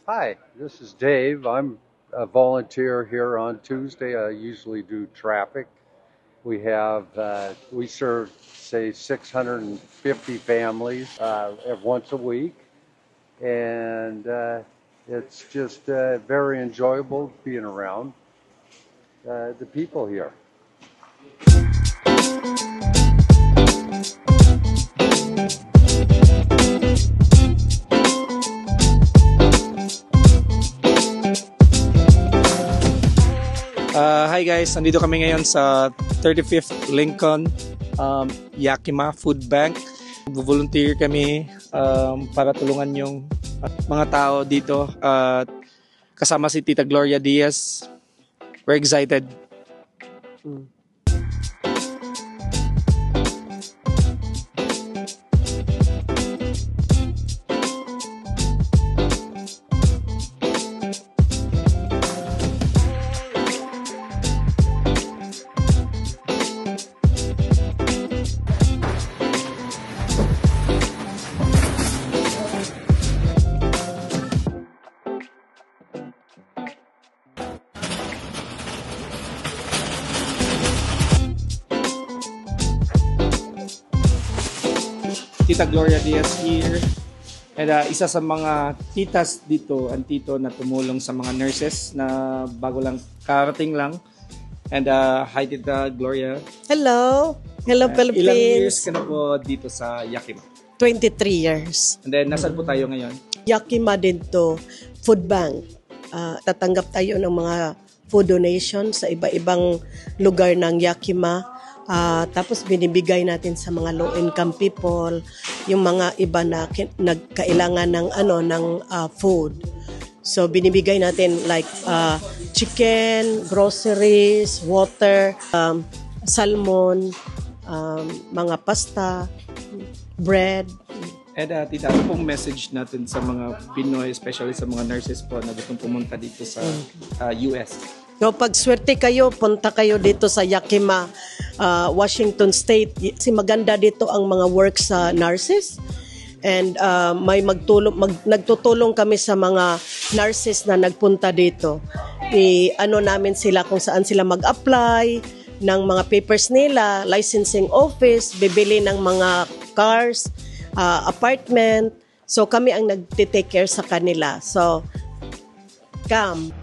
Hi, this is Dave. I'm a volunteer here on Tuesday. I usually do traffic. We serve, say, 650 families once a week, and it's just very enjoyable being around the people here. Hi guys, nandito kami ngayon sa 35th Lincoln Yakima Food Bank. Volunteer kami para tulungan yung mga tao dito at kasama si Tita Gloria Diaz. We're excited. Tita Gloria Diaz here. And isa sa mga titas dito, ang tito na tumulong sa mga nurses na bago lang, karating lang. And hi Tita Gloria. Hello. Hello, Philippines. Ilang years ka na po dito sa Yakima? 23 years. And then, nasaan po tayo ngayon? Yakima din to, food bank. Tatanggap tayo ng mga food donation sa iba-ibang lugar ng Yakima. Tapos binibigay natin sa mga low-income people, yung mga iba na nagkailangan ng food. So binibigay natin like chicken, groceries, water, salmon, mga pasta, bread. And Tita, ano pong message natin sa mga Pinoy, especially sa mga nurses po na gustong pumunta dito sa US? So, pag swerte kayo, punta kayo dito sa Yakima, Washington State. Kasi maganda dito ang mga work sa nurses. And may nagtutulong kami sa mga nurses na nagpunta dito. Ano namin sila kung saan sila mag-apply ng mga papers nila, licensing office, bibili ng mga cars, apartment. So kami ang nagte-take care sa kanila. So, come.